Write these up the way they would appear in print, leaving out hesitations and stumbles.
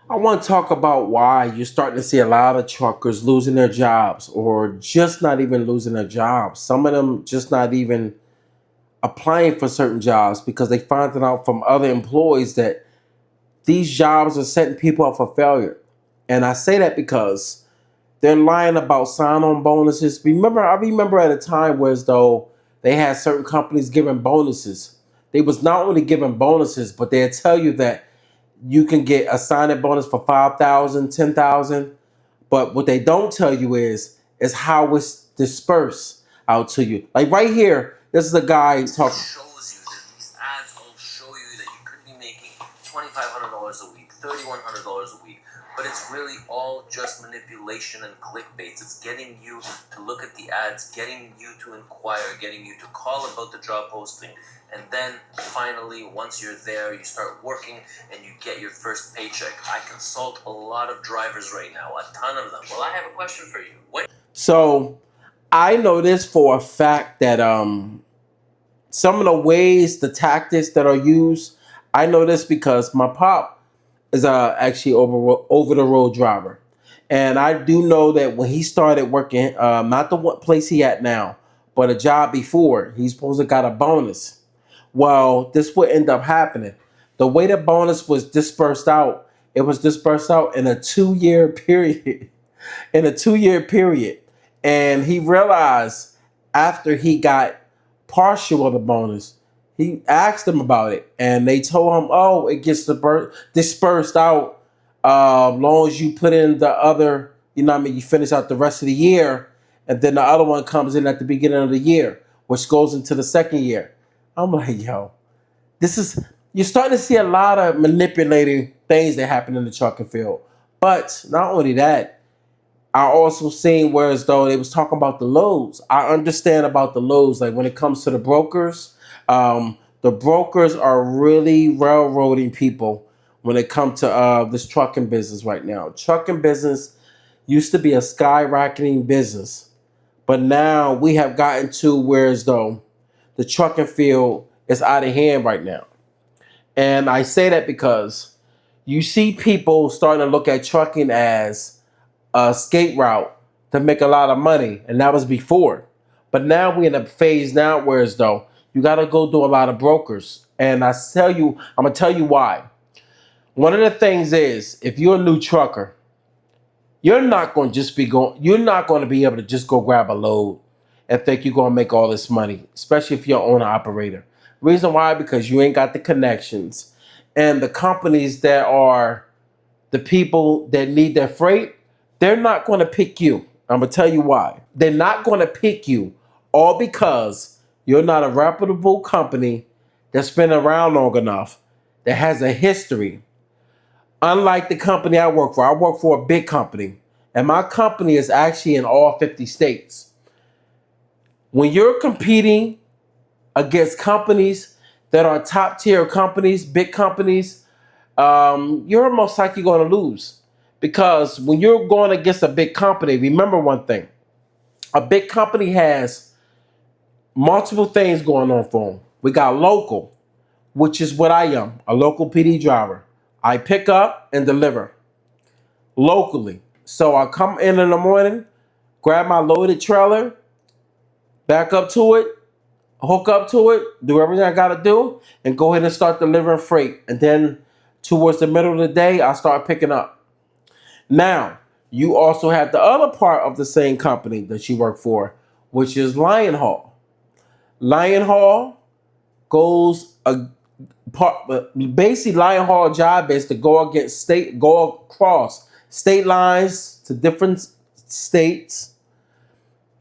I want to talk about why you're starting to see a lot of truckers losing their jobs or just not even losing their jobs. Some of them just not even applying for certain jobs because they find out from other employees that these jobs are setting people up for failure. And I say that because they're lying about sign-on bonuses. I remember at a time where as though they had certain companies giving bonuses. They was not only giving bonuses, but they'd tell you that you can get a sign-in bonus for 5,000, 10,000. But what they don't tell you is how it's dispersed out to you. Like right here, this is a guy talking. Shows you that these ads all show you that you could be making $2,500 a week, $3,100 a week, but it's really all just manipulation and clickbaits. It's getting you to look at the ads, getting you to inquire, getting you to call about the job posting, and then finally, once you're there, you start working and you get your first paycheck. I consult a lot of drivers right now, a ton of them. Well, I have a question for you. So I know this for a fact that some of the ways, the tactics that are used, I know this because my pop is actually over the road driver, and I do know that when he started working, not the one place he at now, but a job before, he's supposed to got a bonus. Well, this would end up happening. The way the bonus was dispersed out, it was dispersed out in a 2 year period. In a 2 year period. And he realized after he got partial of the bonus, he asked them about it. And they told him, oh, it gets dispersed out long as you put in the other, you know what I mean, you finish out the rest of the year. And then the other one comes in at the beginning of the year, which goes into the second year. I'm like, yo, this is, you're starting to see a lot of manipulating things that happen in the trucking field. But not only that, I also seen where as though they was talking about the loads. I understand about the loads. Like when it comes to the brokers are really railroading people when it comes to this trucking business right now. Trucking business used to be a skyrocketing business, but now we have gotten to where as though the trucking field is out of hand right now. And I say that because you see people starting to look at trucking as a skate route to make a lot of money, and that was before. But now we're in a phase now where as though you got to go do a lot of brokers, and I'm gonna tell you why. One of the things is if you're a new trucker, you're not going to be able to just go grab a load and think you're going to make all this money, especially if you're an owner operator. Reason why? Because you ain't got the connections, and the companies that are the people that need their freight, they're not going to pick you. I'm going to tell you why. They're not going to pick you all because you're not a reputable company that's been around long enough, that has a history. Unlike the company I work for a big company, and my company is actually in all 50 states. When you're competing against companies that are top tier companies, big companies, you're most likely going to lose. Because when you're going against a big company, remember one thing: a big company has multiple things going on for them. We got local, which is what I am, a local PD driver. I pick up and deliver locally. So I come in the morning, grab my loaded trailer, back up to it, hook up to it, do everything I got to do, and go ahead and start delivering freight. And then towards the middle of the day, I start picking up. Now, you also have the other part of the same company that you work for, which is Lion Haul. Lion Haul goes a part, basically Lion Haul job is to go across state lines to different states,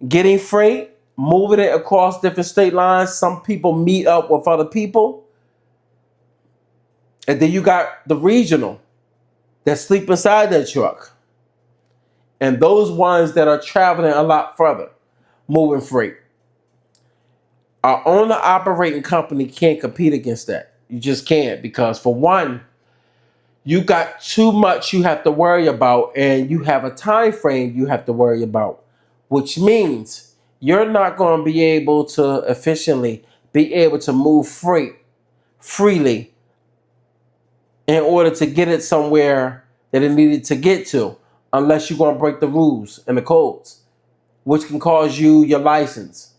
getting freight, moving it across different state lines. Some people meet up with other people, and then you got the regional that sleep inside their truck, and those ones that are traveling a lot further, moving freight. Our owner operating company can't compete against that. You just can't, because for one, you got too much you have to worry about, and you have a time frame you have to worry about, which means you're not going to be able to efficiently be able to move freight freely in order to get it somewhere that it needed to get to, unless you're going to break the rules and the codes, which can cause you your license.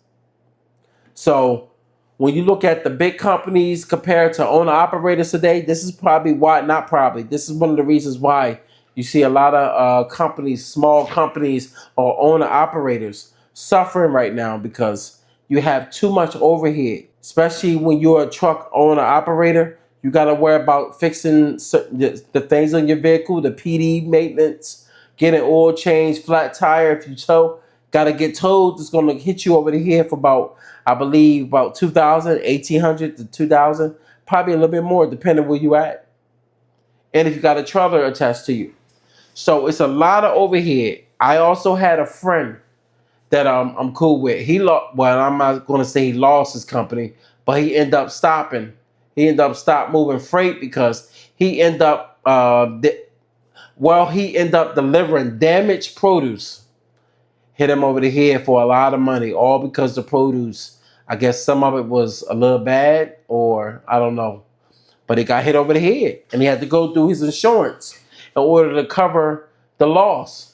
So when you look at the big companies compared to owner operators today, this is probably why, not probably, this is one of the reasons why you see a lot of companies, small companies or owner operators suffering right now, because you have too much overhead, especially when you're a truck owner operator. You got to worry about fixing the things on your vehicle, the PD maintenance, getting oil change, flat tire. If you tow, got to get towed. It's going to hit you over the head for about, I believe, about 2,000, 1,800 to 2,000, probably a little bit more depending where you at. And if you got a trailer attached to you. So it's a lot of overhead. I also had a friend that I'm cool with. He lost. Well, I'm not going to say he lost his company, but he ended up stopping. He ended up stop moving freight because he ended up he ended up delivering damaged produce. Hit him over the head for a lot of money, all because the produce, I guess some of it was a little bad, or I don't know, but it got hit over the head, and he had to go through his insurance in order to cover the loss.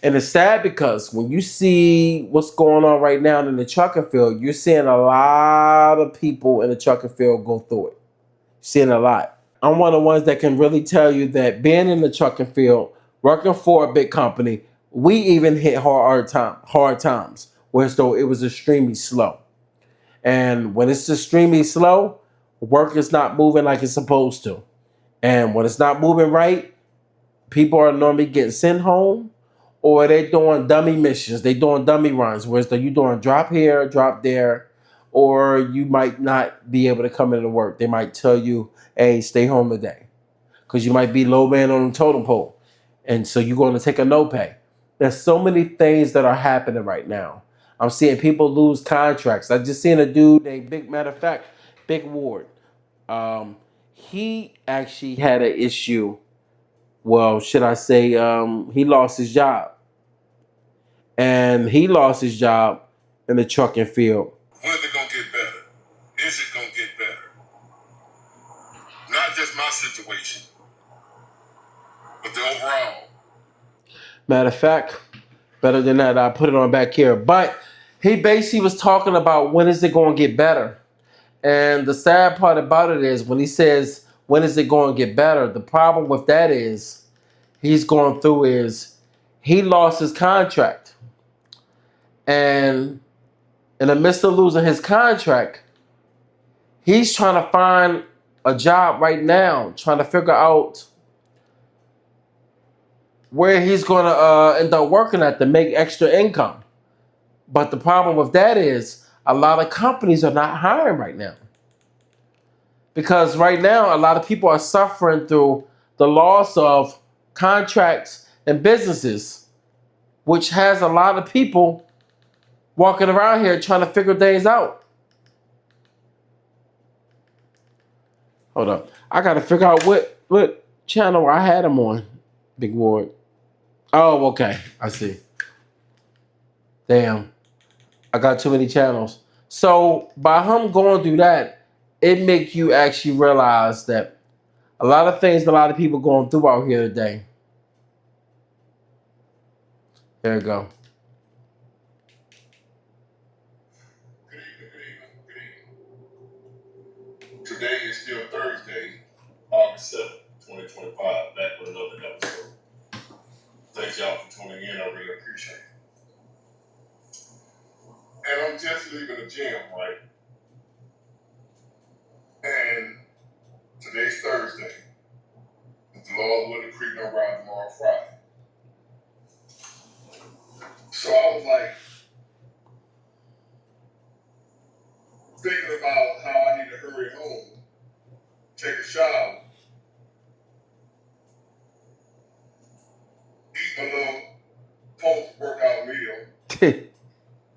And it's sad because when you see what's going on right now in the trucking field, you're seeing a lot of people in the trucking field go through it. Seeing a lot. I'm one of the ones that can really tell you that being in the trucking field, working for a big company, we even hit hard times, whereas though it was extremely slow. And when it's extremely slow, work is not moving like it's supposed to. And when it's not moving right, people are normally getting sent home, or they doing dummy missions. They doing dummy runs, whereas though you doing drop here, drop there, or you might not be able to come into work. They might tell you, hey, stay home today, because you might be low man on the totem pole. And so you're going to take a no pay. There's so many things that are happening right now. I'm seeing people lose contracts. I just seen a dude, a big matter of fact, Big Ward. He actually had an issue. Well, should I say, he lost his job. And he lost his job in the trucking field. When is it gonna get better? Is it gonna get better? Not just my situation, but the overall. Matter of fact, better than that, I put it on back here. But he basically was talking about when is it going to get better. And the sad part about it is when he says, when is it going to get better? The problem with that is he's going through is he lost his contract. And in the midst of losing his contract, he's trying to find a job right now, trying to figure out where he's going to end up working at to make extra income. But the problem with that is a lot of companies are not hiring right now. Because right now, a lot of people are suffering through the loss of contracts and businesses, which has a lot of people walking around here trying to figure things out. Hold up. I got to figure out what channel I had him on, Big Ward. Oh, okay. I see. Damn. I got too many channels. So by him going through that, it makes you actually realize that a lot of things a lot of people going through out here today. There you go. Good evening, good evening. Today is still Thursday, August 7th, 2025, back with another episode. Thanks y'all for tuning in, I really appreciate it. And I'm just leaving the gym, right? And today's Thursday. If the Lord willing, creek don't ride tomorrow Friday. So I was like thinking about how I need to hurry home, take a shower, eat my little post-workout meal,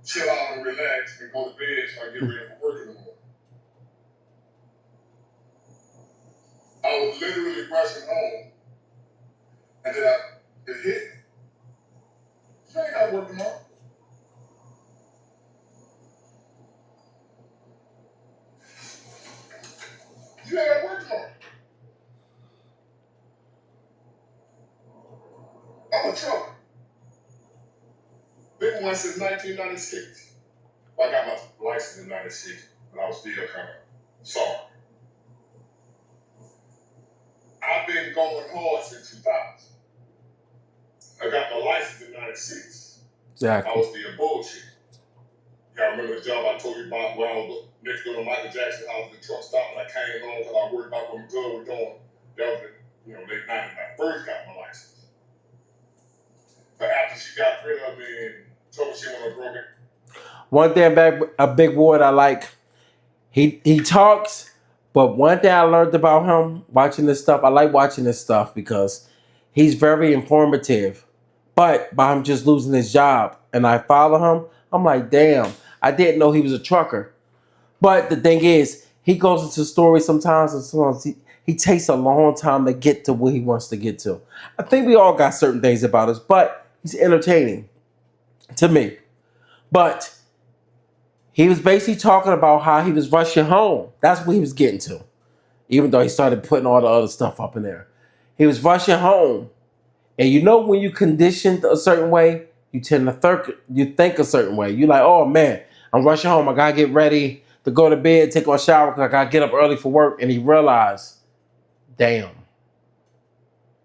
chill out and relax, and go to bed so I get ready for work in the morning. I was literally rushing home, and then it hit me. You ain't got to work tomorrow. You ain't got to work tomorrow. I'm a trucker. Been one since 1996. I got my license in 96, and I was still kind of sorry. I've been going hard since 2000. I got my license in 96. Exactly. I was still bullshit. Y'all remember the job I told you about where I was next door to Michael Jackson house, the truck stop, and I came home because I worried about what my girl was doing. That was late 90s when I first got my license. But after she got rid of me and told me she wanted to broke it. One thing about a big word I like, he talks, but one thing I learned about him watching this stuff, I like watching this stuff because he's very informative. But by him just losing his job and I follow him, I'm like, damn, I didn't know he was a trucker. But the thing is, he goes into stories sometimes and sometimes he takes a long time to get to where he wants to get to. I think we all got certain things about us, but he's entertaining to me. But he was basically talking about how he was rushing home. That's what he was getting to. Even though he started putting all the other stuff up in there. He was rushing home. And you know when you conditioned a certain way, you tend to think a certain way. You're like, oh man, I'm rushing home. I gotta get ready to go to bed, take my shower because I gotta get up early for work. And he realized, damn,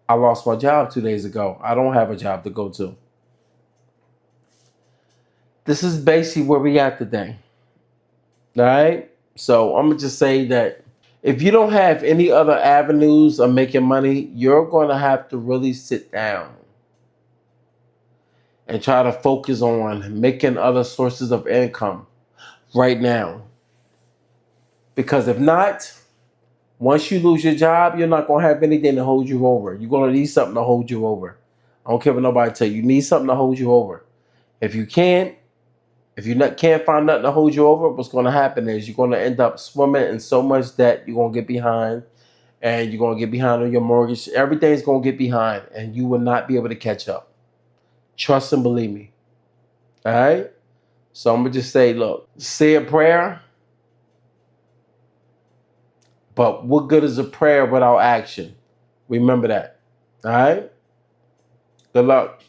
I lost my job 2 days ago. I don't have a job to go to. This is basically where we at today. All right. So I'm gonna just say that if you don't have any other avenues of making money, you're gonna have to really sit down and try to focus on making other sources of income right now. Because if not, once you lose your job, you're not gonna have anything to hold you over. You're gonna need something to hold you over. I don't care what nobody tell you. You need something to hold you over. If you can't, can't find nothing to hold you over, what's gonna happen is you're gonna end up swimming in so much debt. You're gonna get behind, and you're gonna get behind on your mortgage. Everything's gonna get behind, and you will not be able to catch up. Trust and believe me. All right. So I'm gonna just say, look, say a prayer, but what good is a prayer without action? Remember that. All right. Good luck.